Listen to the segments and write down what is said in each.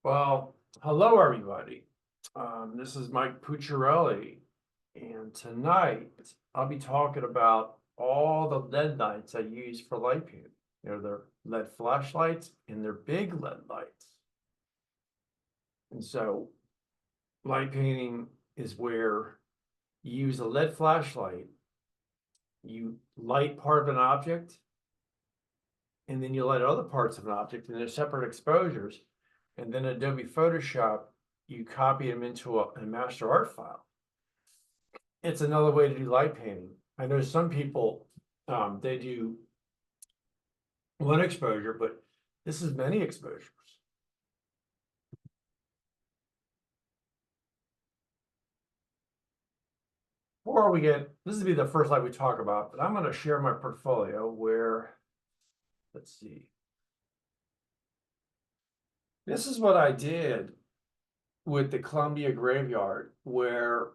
Well, hello everybody. This is Mike Pucciarelli, and tonight I'll be talking about all the LED lights I use for light painting. They're LED flashlights and they're big LED lights. And so light painting is where you use a LED flashlight, you light part of an object, and then you light other parts of an object, and they're separate exposures. And then Adobe Photoshop, you copy them into a master art file. It's another way to do light painting. I know some people, they do one exposure, but this is many exposures. Before we get, this will be the first light we talk about, but I'm going to share my portfolio where, let's see. This is what I did with the Columbia Graveyard, where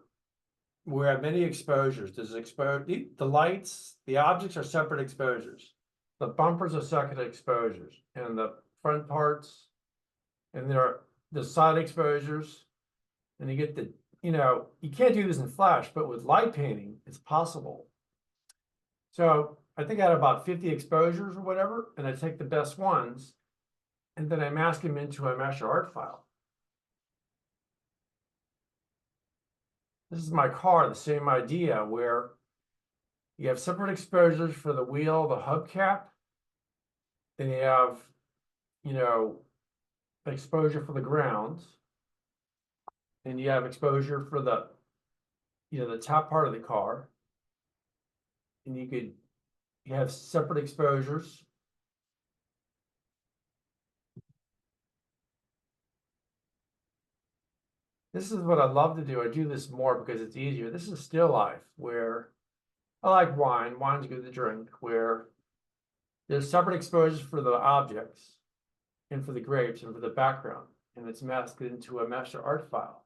we have many exposures. There's the lights, the objects are separate exposures. The bumpers are second exposures, and the front parts, and there are the side exposures, and you get the, you can't do this in Flash, but with light painting, it's possible. So I think I had about 50 exposures or whatever, and I take the best ones, and then I mask them into a master art file. This is my car, the same idea, where you have separate exposures for the wheel, the hubcap, then you have, exposure for the ground, and you have exposure for the, the top part of the car, and you have separate exposures. This is what I love to do. I do this more because it's easier. This is still life, where I like wine. Wine's good to drink, where there's separate exposures for the objects and for the grapes and for the background, and it's masked into a master art file.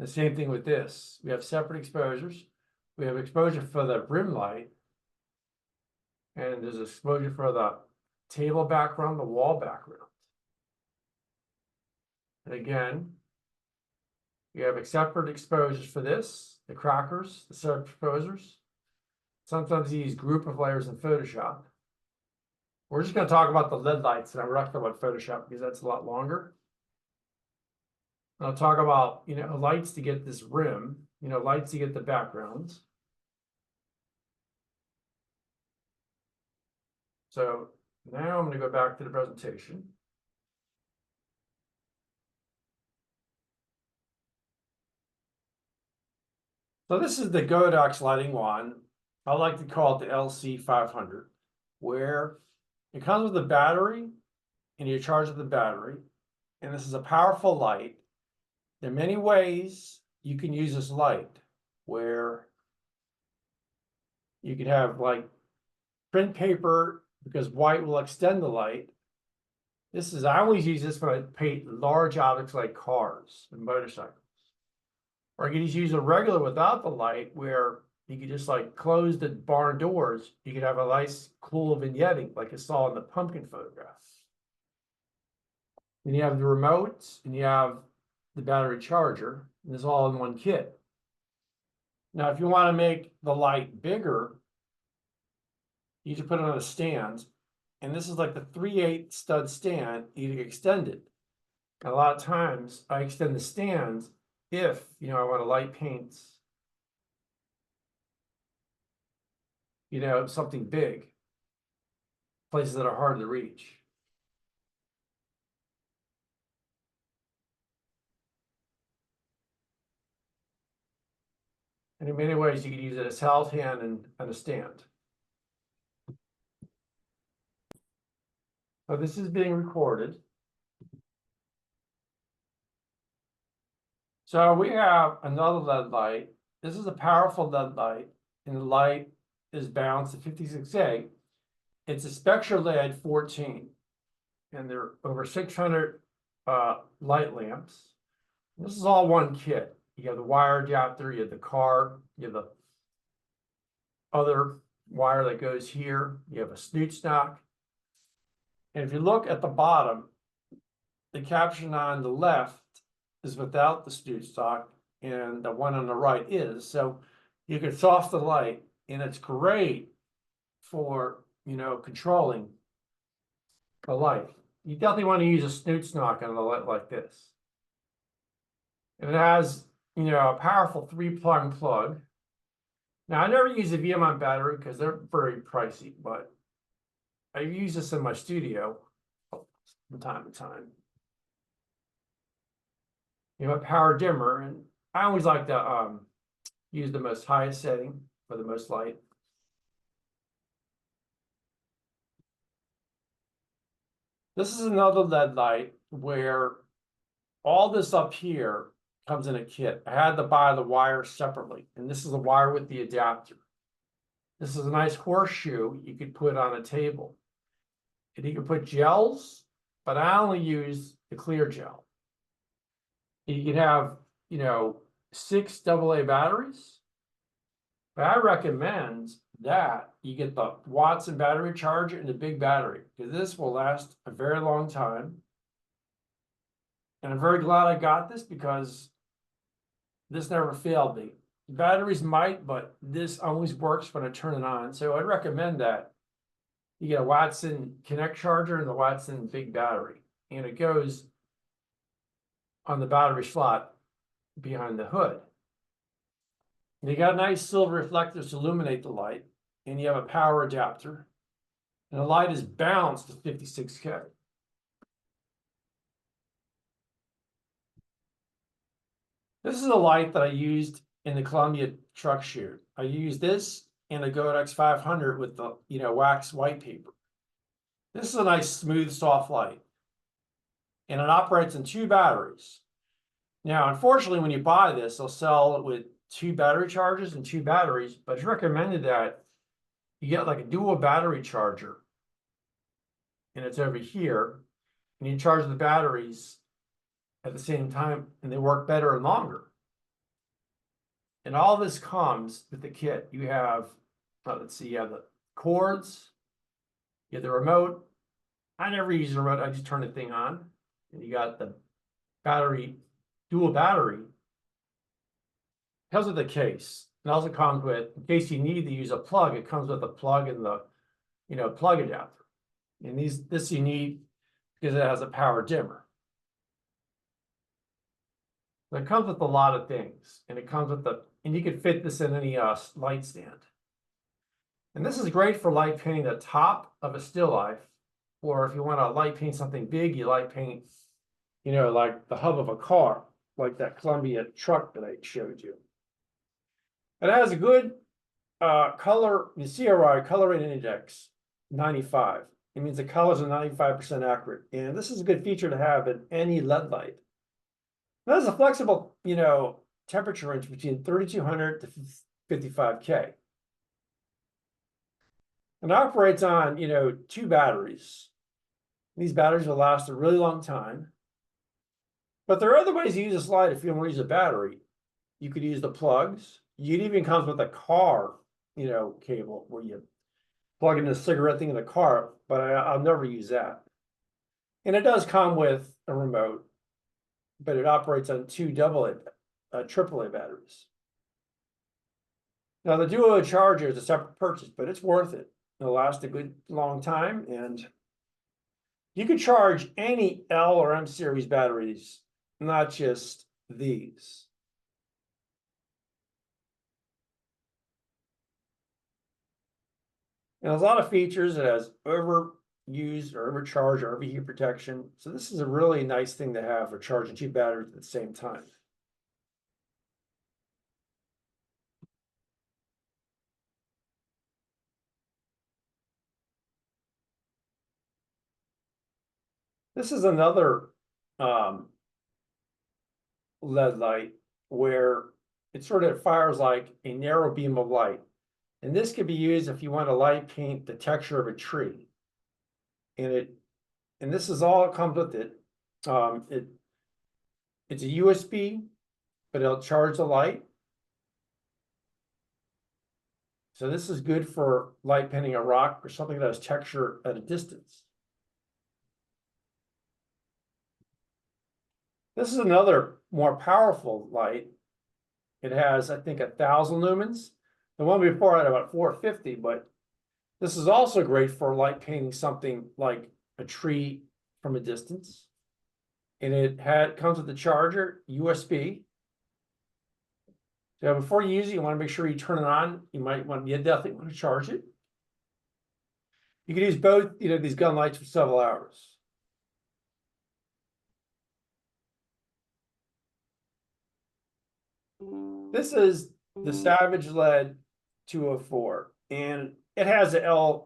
The same thing with this. We have separate exposures. We have exposure for the rim light, and there's exposure for the table background, the wall background. And again, you have separate exposures for this, the crackers, the separate exposures. Sometimes you use group of layers in Photoshop. We're just going to talk about the LED lights, and I'm not talking about Photoshop because that's a lot longer. And I'll talk about, lights to get this rim, lights to get the backgrounds. So now I'm going to go back to the presentation. So this is the Godox lighting wand. I like to call it the LC500, where it comes with a battery and you charge with the battery. And this is a powerful light. There are many ways you can use this light, where you could have like print paper, because white will extend the light. I always use this when I paint large objects like cars and motorcycles. Or you could just use a regular without the light, where you could just like close the barn doors. You could have a nice cool vignetting like you saw in the pumpkin photograph. Then you have the remotes and you have the battery charger, and it's all in one kit. Now, if you want to make the light bigger, you can put it on a stand, and this is like the 3/8 stud stand. You can extend it. And a lot of times I extend the stand if, I want to light paint, something big, places that are hard to reach. And in many ways, you can use it as held hand and a stand. So this is being recorded. So we have another LED light. This is a powerful LED light, and the light is balanced at 56A. It's a SpectroLED-14, and there are over 600 light lamps. This is all one kit. You have the wire adapter, you have the car, you have the other wire that goes here, you have a snoot stock. And if you look at the bottom, the caption on the left is without the snoot stock, and the one on the right is. So you can soft the light, and it's great for, controlling the light. You definitely want to use a snoot stock on a light like this. And it has, a powerful 3-prong plug. Now, I never use a VM-on battery because they're very pricey, but I use this in my studio from time to time. You have a power dimmer, and I always like to use the most highest setting for the most light. This is another LED light where all this up here comes in a kit. I had to buy the wire separately, and this is the wire with the adapter. This is a nice horseshoe you could put on a table. And you can put gels, but I only use the clear gel. You can have, 6 AA batteries, but I recommend that you get the Watson battery charger and the big battery, because this will last a very long time. And I'm very glad I got this because this never failed me. Batteries might, but this always works when I turn it on. So I'd recommend that you get a Watson Connect charger and the Watson big battery, and it goes on the battery slot behind the hood. And you got nice silver reflectors to illuminate the light, and you have a power adapter, and the light is balanced to 56K. This is a light that I used in the Columbia truck shoot. I used this and a Godox 500 with the, wax white paper. This is a nice, smooth, soft light, and it operates in 2 batteries. Now, unfortunately, when you buy this, they'll sell it with 2 battery chargers and 2 batteries, but it's recommended that you get like a dual battery charger, and it's over here, and you charge the batteries at the same time, and they work better and longer. And all this comes with the kit. You have, let's see, you have the cords, you have the remote. I never use the remote, I just turn the thing on. And you got the battery, dual battery. It comes with a case. It also comes with, in case you need to use a plug, it comes with a plug and the, plug adapter. And this you need because it has a power dimmer. It comes with a lot of things, and it comes with and you can fit this in any light stand. And this is great for light painting the top of a still life, or if you want to light paint something big, you light paint, like the hub of a car, like that Columbia truck that I showed you. It has a good color, the CRI, color rating index, 95. It means the colors are 95% accurate. And this is a good feature to have in any LED light. It has a flexible, temperature range between 3200 to 55K. And it operates on, 2 batteries. These batteries will last a really long time. But there are other ways to use this light if you don't want to use a battery. You could use the plugs. It even comes with a car, cable where you plug in the cigarette thing in the car, but I'll never use that. And it does come with a remote, but it operates on 2 AAA batteries. Now the duo charger is a separate purchase, but it's worth it. It'll last a good long time, and you can charge any L or M series batteries, not just these. And there's a lot of features. It has overused or overcharged or overheat protection. So this is a really nice thing to have for charging 2 batteries at the same time. This is another LED light where it sort of fires like a narrow beam of light. And this could be used if you want to light paint the texture of a tree. And this is all it comes with it. It's a USB, but it'll charge the light. So this is good for light painting a rock or something that has texture at a distance. This is another more powerful light. It has, I think, 1,000 lumens. The one before had about 450, but this is also great for light painting something like a tree from a distance. And it comes with the charger, USB. So before you use it, you want to make sure you turn it on. You definitely want to charge it. You can use both, these gun lights for several hours. This is the Savage LED 204, and it has the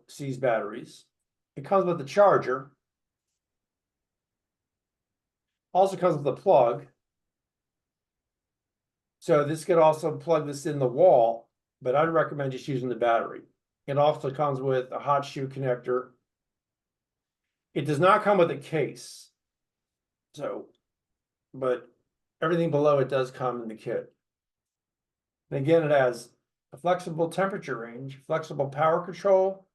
C's batteries. It comes with the charger. Also comes with a plug. So this could also plug this in the wall, but I'd recommend just using the battery. It also comes with a hot shoe connector. It does not come with a case. But everything below it does come in the kit. And again, it has a flexible temperature range, flexible power control,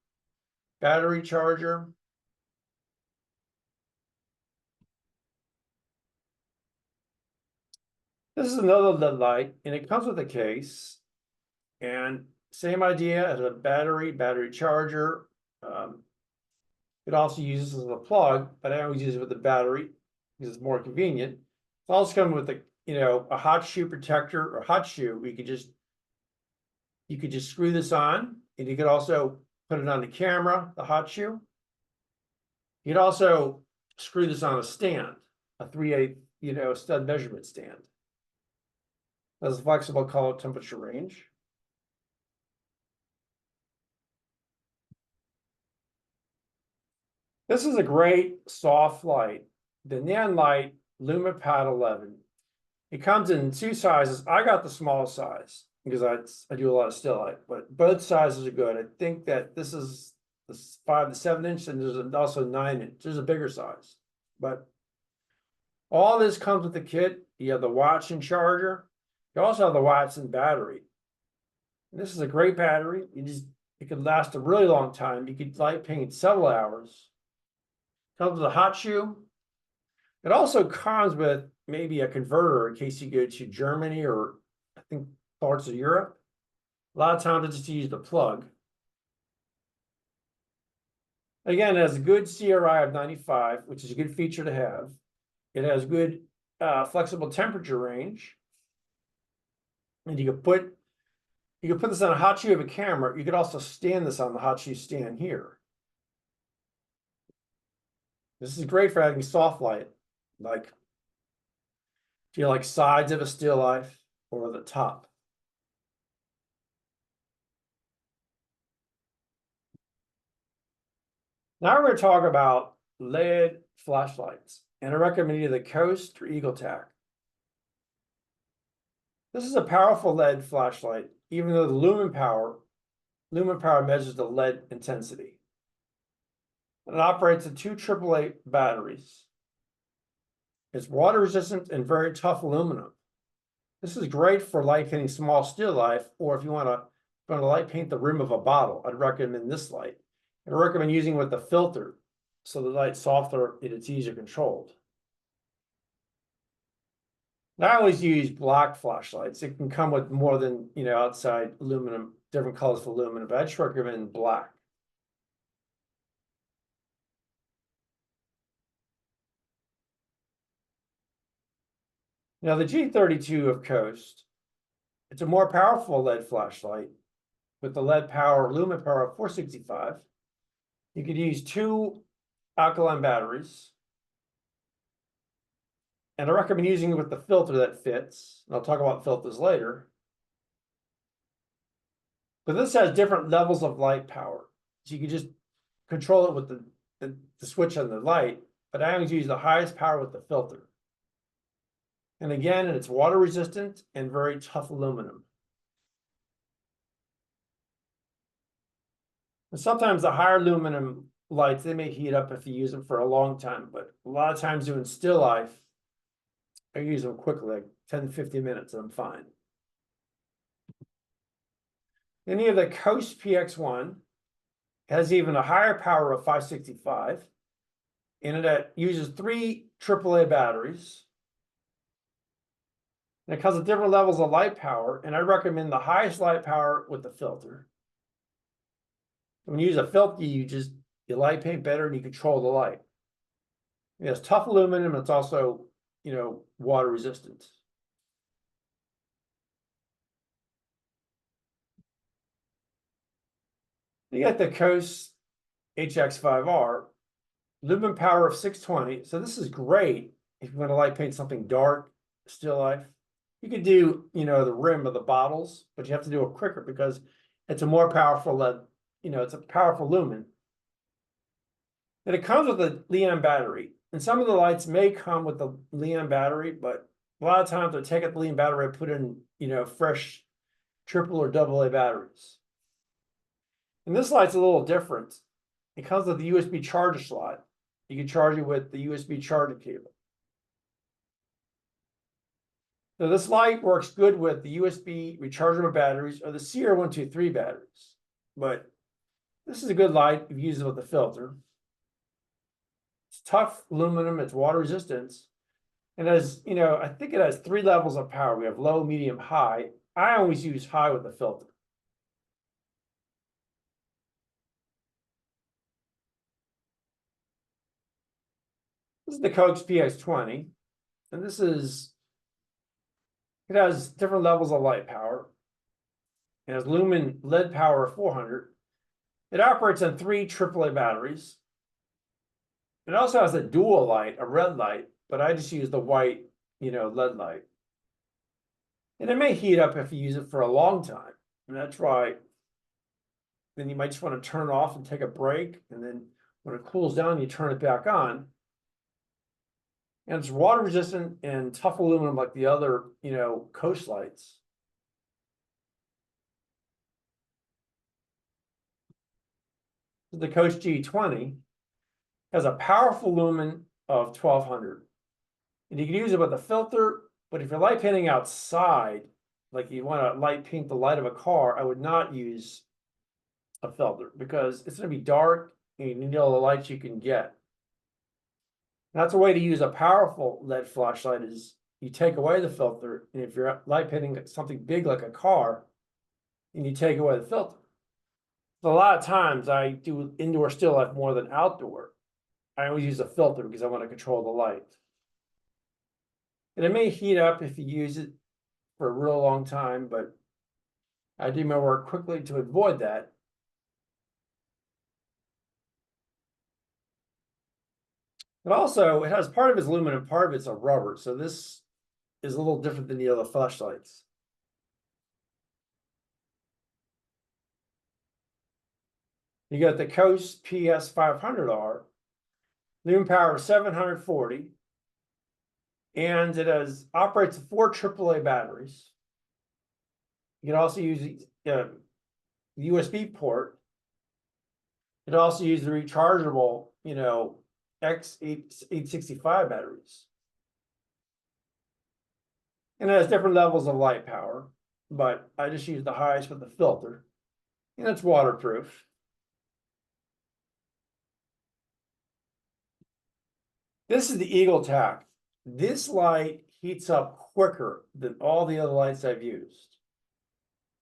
battery charger. This is another LED light, and it comes with a case. And same idea as a battery charger. It also uses as a plug, but I always use it with the battery because it's more convenient. It's also coming with a hot shoe protector or hot shoe. You could just screw this on, and you could also put it on the camera, the hot shoe. You could also screw this on a stand, a 3/8, stud measurement stand. Has a flexible color temperature range. This is a great soft light, the Nanlite LumiPad 11. It comes in 2 sizes. I got the small size because I do a lot of still light, but both sizes are good. I think that this is the 5 to 7 inch, and there's also 9 inch. There's a bigger size, but all this comes with the kit. You have the watch and charger. You also have the watch and battery. And this is a great battery. It could last a really long time. You could light paint several hours. Comes with a hot shoe. It also comes with maybe a converter in case you go to Germany or I think parts of Europe. A lot of times it's just use the plug. Again, it has a good CRI of 95, which is a good feature to have. It has good flexible temperature range. And you could put this on a hot shoe of a camera. You could also stand this on the hot shoe stand here. This is great for having soft light, like if you like sides of a still life or the top. Now we're going to talk about LED flashlights, and I recommend either Coast or EagleTac. This is a powerful LED flashlight, even though the lumen power measures the LED intensity. It operates at 2 AAA batteries. It's water resistant and very tough aluminum. This is great for light painting small still life, or if you want to light paint the rim of a bottle, I'd recommend this light. I recommend using with the filter so the light's softer and it's easier controlled. I always use black flashlights. It can come with more than outside aluminum, different colors for aluminum, but I just recommend black. Now the G32 of Coast, it's a more powerful LED flashlight with the lumen power of 465. You could use 2 alkaline batteries. And I recommend using it with the filter that fits. And I'll talk about filters later. But this has different levels of light power. So you can just control it with the switch on the light, but I always use the highest power with the filter. And again, it's water resistant and very tough aluminum. And sometimes the higher aluminum lights, they may heat up if you use them for a long time, but a lot of times doing still life, I use them quickly, like 10 to 15 minutes, and I'm fine. Then you have the Coast PX1. It has even a higher power of 565. and it uses 3 AAA batteries. And it comes with different levels of light power, and I recommend the highest light power with the filter. When you use a filter, you light paint better and you control the light. It has tough aluminum, it's also, water resistant. You got the Coast HX5R, lumen power of 620. So this is great if you want to light paint something dark, still life. You could do, the rim of the bottles, but you have to do it quicker because it's a more powerful LED, it's a powerful lumen. And it comes with a Li-ion battery. And some of the lights may come with the Li-ion battery, but a lot of times I take out the Li-ion battery and put in, fresh triple or double A batteries. And this light's a little different. It comes with the USB charger slot. You can charge it with the USB charging cable. So this light works good with the USB rechargeable batteries or the CR123 batteries. But this is a good light if you use it with the filter. It's tough aluminum, it's water resistance. And as I think it has 3 levels of power. We have low, medium, high. I always use high with the filter. This is the Godox PX20, and it has different levels of light power. It has lumen LED power of 400. It operates on 3 AAA batteries. It also has a dual light, a red light, but I just use the white, LED light. And it may heat up if you use it for a long time, and that's why. Then you might just want to turn it off and take a break, and then when it cools down, you turn it back on. And it's water resistant and tough aluminum like the other, Coast lights. The Coast G20 has a powerful lumen of 1200. And you can use it with a filter, but if you're light painting outside, like you want to light paint the light of a car, I would not use a filter because it's going to be dark and you need all the lights you can get. That's a way to use a powerful LED flashlight is you take away the filter, and if you're light painting something big like a car, and you take away the filter. So a lot of times I do indoor still life more than outdoor. I always use a filter because I want to control the light. And it may heat up if you use it for a real long time, but I do my work quickly to avoid that. But also, it has part of it's aluminum, part of it's a rubber. So this is a little different than the other flashlights. You got the Coast PS500R, lumen power of 740, and it operates 4 AAA batteries. You can also use the USB port. It also uses the rechargeable, X865 batteries. And it has different levels of light power, but I just use the highest with the filter. And it's waterproof. This is the EagleTac. This light heats up quicker than all the other lights I've used.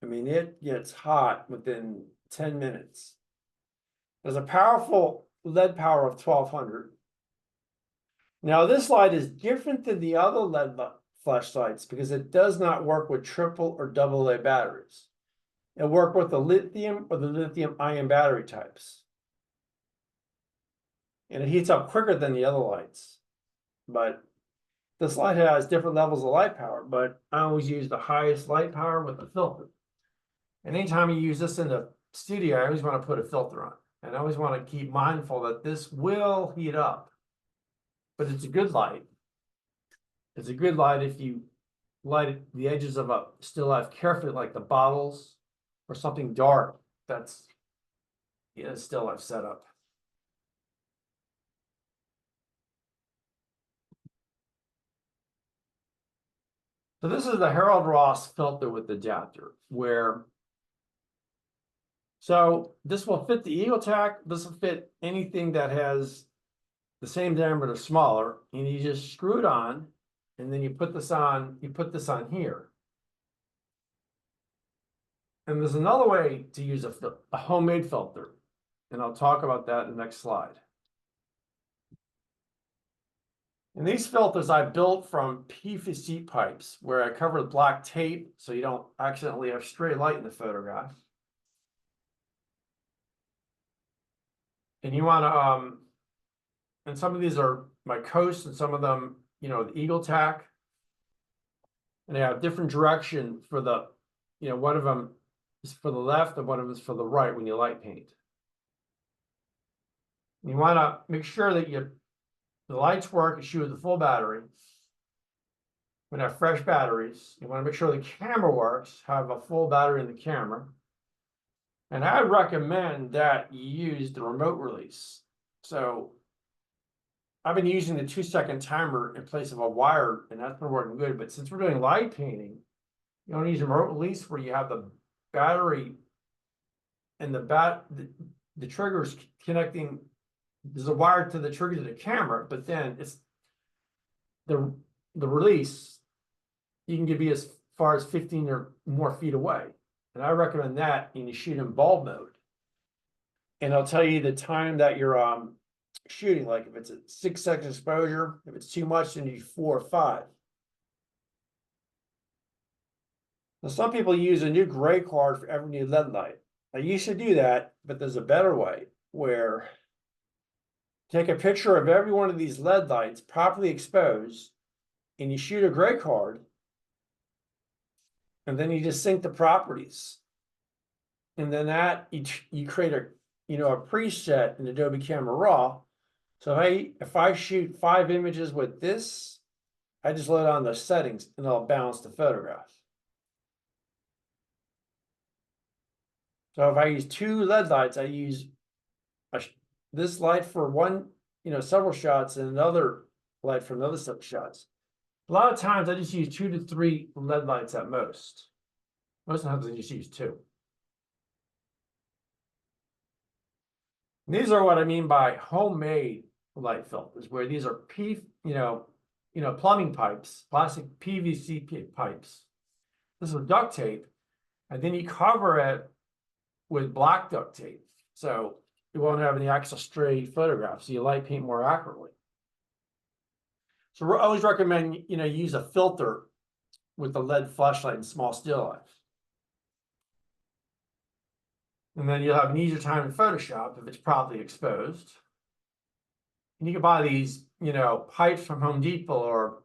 I mean, it gets hot within 10 minutes. There's a powerful LED power of 1200. Now this light is different than the other LED flashlights because it does not work with triple or double A batteries. It works with the lithium or the lithium-ion battery types. And it heats up quicker than the other lights. But this light has different levels of light power, but I always use the highest light power with the filter. And anytime you use this in the studio, I always want to put a filter on. And I always want to keep mindful that this will heat up, but it's a good light. It's a good light if you light the edges of a still life carefully, like the bottles or something dark that's a still life setup. So this is the Harold Ross filter with the adapter, so this will fit the EagleTac. This will fit anything that has the same diameter smaller, and you just screw it on, and then you put this on here. And there's another way to use a homemade filter, and I'll talk about that in the next slide. And these filters I built from PVC pipes where I cover with black tape so you don't accidentally have stray light in the photograph. And you want to, and some of these are my coast and some of them, the EagleTac. And they have different direction for the, one of them is for the left and one of them is for the right when you light paint. And you want to make sure that the lights work, you shoot with the full battery. When you have fresh batteries, you want to make sure the camera works, have a full battery in the camera. And I recommend that you use the remote release. So I've been using the 2-second timer in place of a wire, and that's been working good. But since we're doing light painting, you want to use a remote release where you have the battery and the triggers connecting. There's a wire to the trigger to the camera, but then it's the release. You can be as far as 15 or more feet away. And I recommend that when you shoot in bulb mode. And I'll tell you the time that you're shooting, like if it's a 6-second exposure, if it's too much, then you do 4 or 5. Now, some people use a new gray card for every new LED light. I used to do that, but there's a better way where take a picture of every one of these LED lights properly exposed, and you shoot a gray card, and then you just sync the properties. And then that you create a preset in Adobe Camera Raw. So if I shoot 5 images with this, I just load on the settings and I'll balance the photograph. So if I use 2 LED lights, I use this light for one, several shots, and another light for another set of shots. A lot of times I just use 2 to 3 LED lights at most. Most of the times I just use 2. And these are what I mean by homemade light filters, where these are plumbing pipes, plastic PVC pipes. This is duct tape, and then you cover it with black duct tape, so you won't have any actual stray photographs. So you light paint more accurately. So we always recommend use a filter with the LED flashlight and small still life. And then you'll have an easier time in Photoshop if it's properly exposed. And you can buy these, pipes from Home Depot or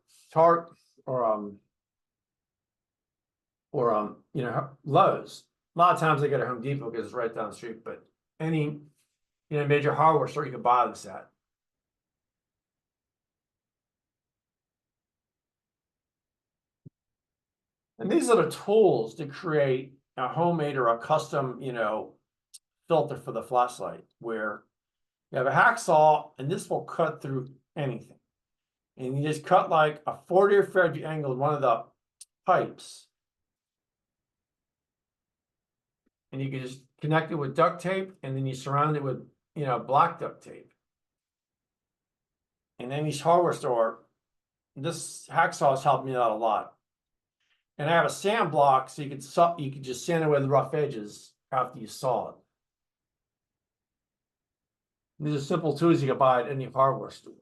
Lowe's. A lot of times they go to Home Depot because it's right down the street, but any major hardware store you can buy this at. And these are the tools to create a homemade or a custom, filter for the flashlight, where you have a hacksaw and this will cut through anything. And you just cut like a 40 or 50 angle in one of the pipes. And you can just connect it with duct tape, and then you surround it with, black duct tape. And then each hardware store, this hacksaw has helped me out a lot. And I have a sand block, so you can just sand away the rough edges after you saw it. These are simple tools you can buy at any hardware store.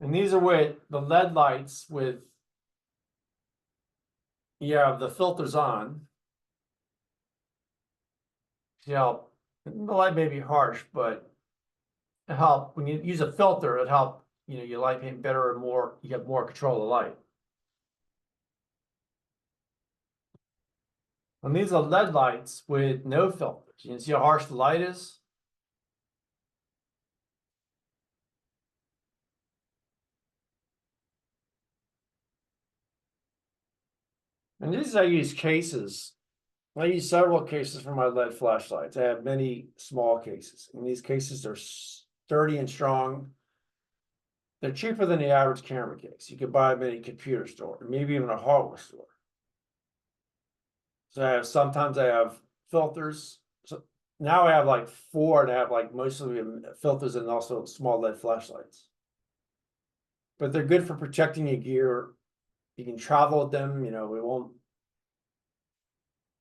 And these are with the LED lights with, you have the filters on. The light may be harsh, but it helps. When you use a filter, it helps, you light paint better and more, you have more control of the light. And these are LED lights with no filters. You can see how harsh the light is. And these I use cases. I use several cases for my LED flashlights. I have many small cases, and these cases are sturdy and strong. They're cheaper than the average camera case. You can buy them at a computer store, or maybe even a hardware store. So sometimes I have filters. So now I have like 4, and I have like most of the filters and also small LED flashlights. But they're good for protecting your gear. You can travel with them, it won't,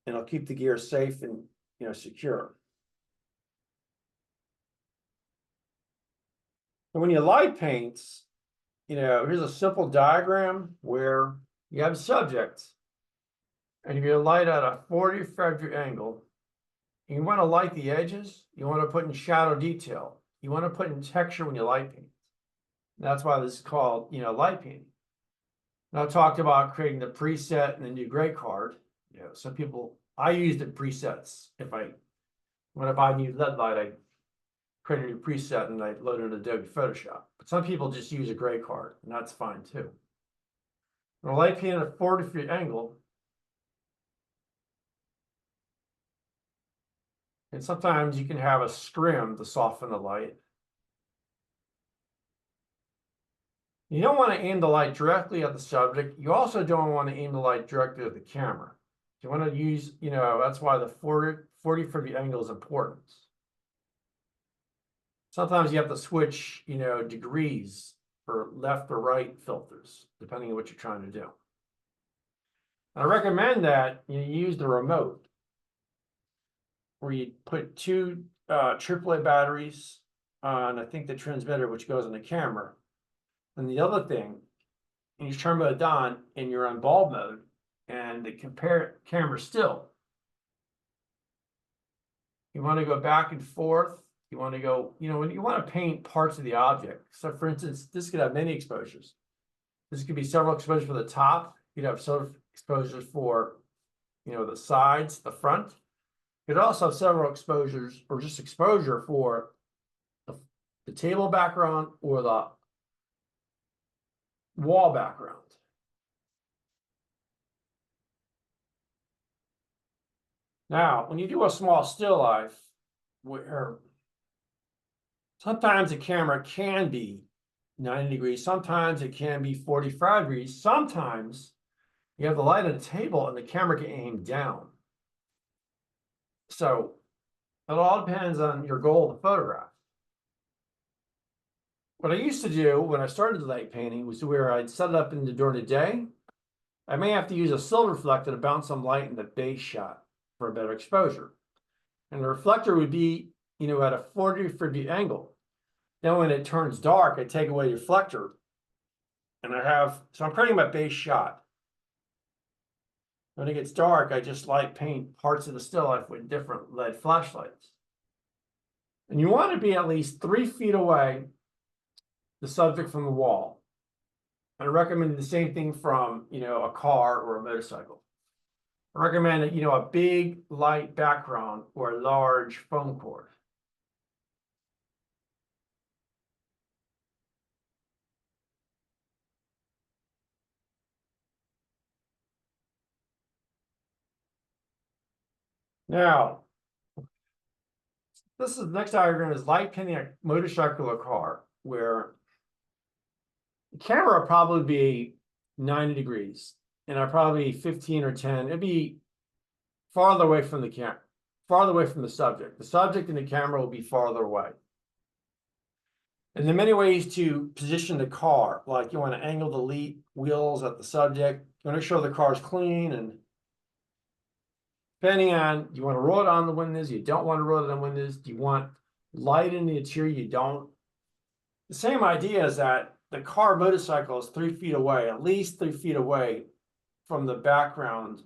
and it'll keep the gear safe and, secure. And when you light paints, here's a simple diagram where you have a subject, and you're going to light at a 45-degree angle. You want to light the edges. You want to put in shadow detail. You want to put in texture when you light paint. That's why this is called, light painting. Now I talked about creating the preset and the new gray card. Some people, I use the presets. If I buy a new LED light, I create a new preset and I load it in Adobe Photoshop. But some people just use a gray card, and that's fine too. When I light paint at a 40-degree angle, and sometimes you can have a scrim to soften the light. You don't want to aim the light directly at the subject. You also don't want to aim the light directly at the camera. You want to use, that's why the 40-degree angle is important. Sometimes you have to switch, degrees for left or right filters, depending on what you're trying to do. I recommend that you use the remote, where you put 2 AAA batteries on, I think, the transmitter, which goes on the camera. And the other thing, and you turn mode on and you're on bulb mode, and the camera still. You want to go back and forth. You want to go, when you want to paint parts of the object. So for instance, this could have many exposures. This could be several exposures for the top. You'd have several exposures for, the sides, the front. You could also have several exposures, or just exposure for the table background or the wall background. Now, when you do a small still life, where sometimes the camera can be 90 degrees, sometimes it can be 45 degrees, sometimes you have the light on the table and the camera can aim down. So it all depends on your goal of the photograph. What I used to do when I started light painting was where I'd set it up during the day. I may have to use a silver reflector to bounce some light in the base shot for a better exposure. And the reflector would be, at a 40-degree angle. Then when it turns dark, I take away the reflector, and so I'm creating my base shot. When it gets dark, I just light paint parts of the still life with different LED flashlights. And you want to be at least 3 feet away, the subject from the wall. I recommend the same thing from, a car or a motorcycle. I recommend, a big light background or a large foam cord. Now, the next diagram is light painting a motorcycle or car, where the camera would probably be 90 degrees, and I'd probably be 15 or 10. It'd be farther away from the camera, farther away from the subject. The subject and the camera will be farther away. And there are many ways to position the car. Like you want to angle the wheels at the subject. You want to make sure the car is clean, and depending on, you want to roll it on the windows, you don't want to roll it on windows, do you want light in the interior, you don't. The same idea is that the car motorcycle is 3 feet away, at least 3 feet away from the background,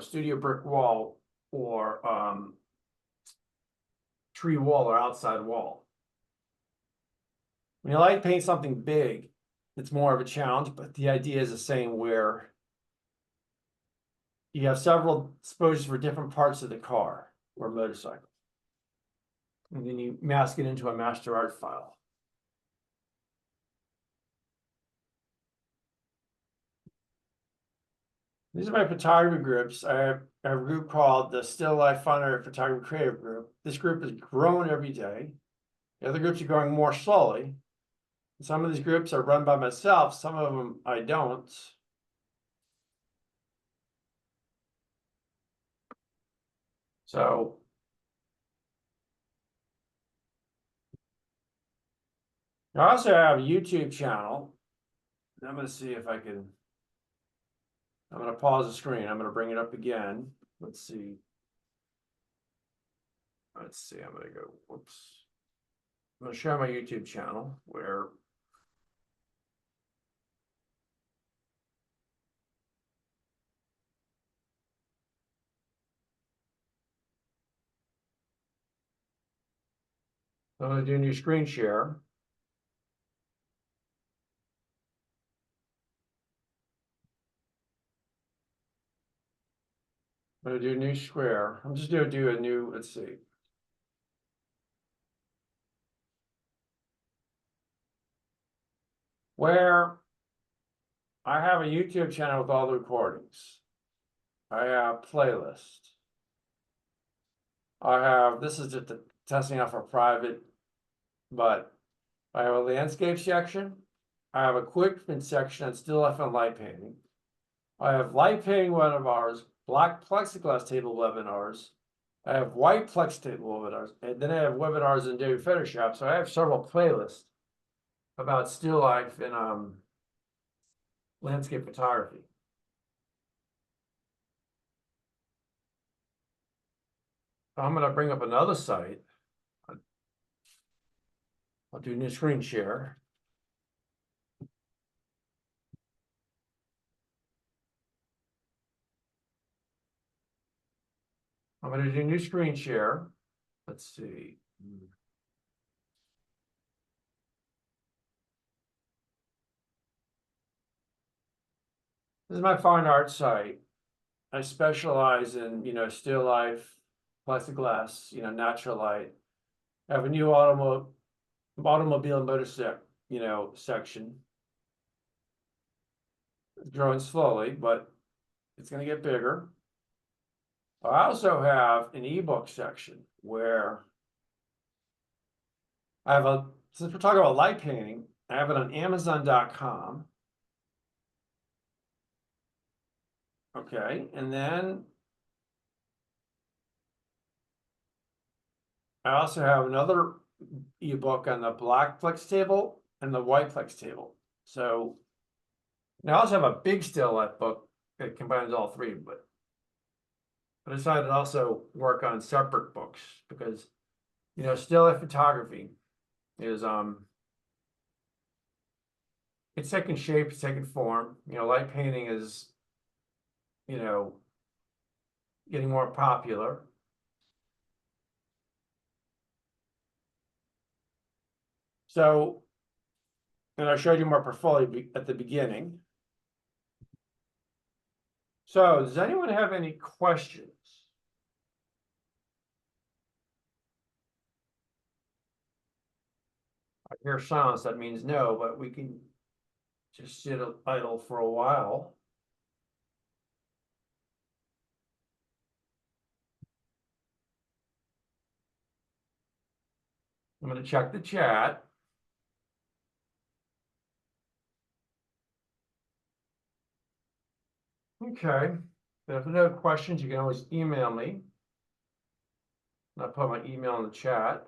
studio brick wall or tree wall or outside wall. When you light paint something big, it's more of a challenge, but the idea is the same, where you have several exposures for different parts of the car or motorcycle. And then you mask it into a master art file. These are my photography groups. I have a group called the Still Life Fun Art Photography Creative Group. This group is growing every day. The other groups are growing more slowly. Some of these groups are run by myself, some of them I don't. So I also have a YouTube channel. I'm going to see if I can. I'm going to pause the screen. I'm going to bring it up again. Let's see. Let's see. I'm going to go. Whoops. I'm going to show my YouTube channel where. I'm going to do a new screen share. I'm going to do a new square. I'm just going to do a new, let's see. Where I have a YouTube channel with all the recordings. I have playlist. I have, this is just testing out for private, but I have a landscape section. I have equipment section and still life and light painting. I have light painting webinars, black plexiglass table webinars. I have white plex table webinars, and then I have webinars in Adobe Photoshop. So I have several playlists about still life and landscape photography. I'm going to bring up another site. I'll do new screen share. I'm going to do new screen share. Let's see. This is my fine art site. I specialize in, still life, plexiglass, natural light. I have a new automobile and motorcycle, section. It's growing slowly, but it's going to get bigger. I also have an ebook section where I have since we're talking about light painting, I have it on Amazon.com. Okay, and then I also have another ebook on the black plex table and the white plex table. So and I also have a big still life book that combines all three, but I decided to also work on separate books because still life photography is it's taking shape, it's taking form. Light painting is getting more popular. So, and I showed you my portfolio at the beginning. So, does anyone have any questions? I hear silence, that means no, but we can just sit idle for a while. I'm going to check the chat. Okay. If there's no questions, you can always email me. I'll put my email in the chat.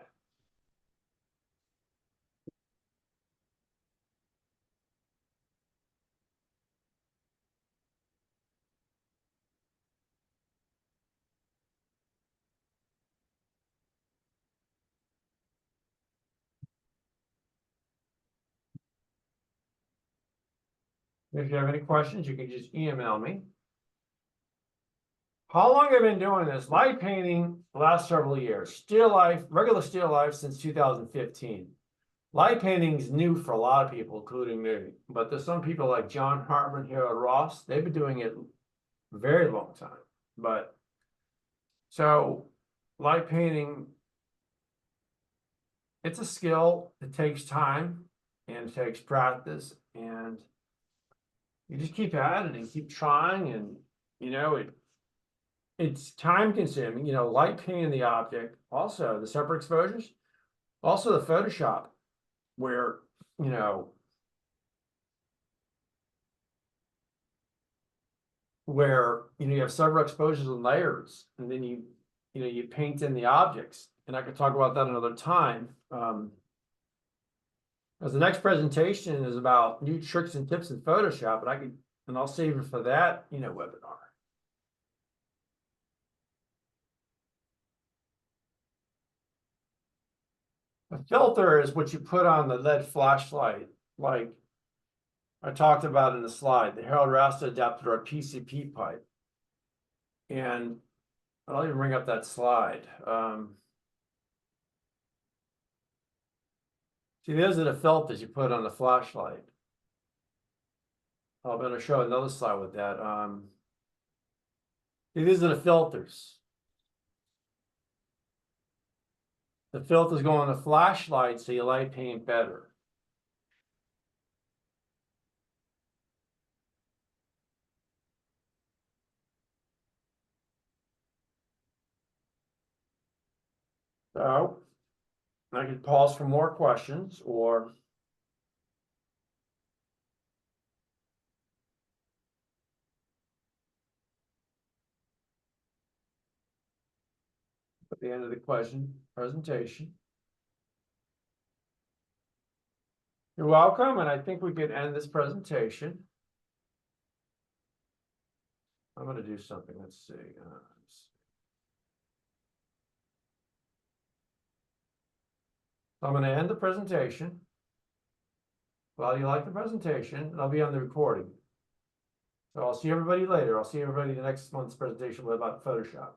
If you have any questions, you can just email me. How long have I been doing this? Light painting the last several years. Still life, regular still life since 2015. Light painting is new for a lot of people, including me. But there's some people like John Hartman here at Ross. They've been doing it a very long time. But so light painting, it's a skill. It takes time and it takes practice. And you just keep at it and keep trying. And, it's time consuming, light painting the object, also the separate exposures, also the Photoshop, where, you have several exposures and layers, and then you paint in the objects. And I could talk about that another time. As the next presentation is about new tricks and tips in Photoshop, and I'll save it for that, webinar. A filter is what you put on the LED flashlight, like I talked about in the slide, the Herald Rasta adapter or PCP pipe. And I'll even bring up that slide. See, those are the filters you put on the flashlight. I'm going to show another slide with that. See, these are the filters. The filters go on the flashlight so your light paint better. So I can pause for more questions or at the end of the presentation. You're welcome, and I think we could end this presentation. I'm going to do something. Let's see. I'm going to end the presentation. Well, you like the presentation, and I'll be on the recording. So I'll see everybody later. I'll see everybody in the next month's presentation about Photoshop.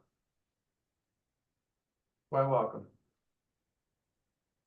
Quite welcome.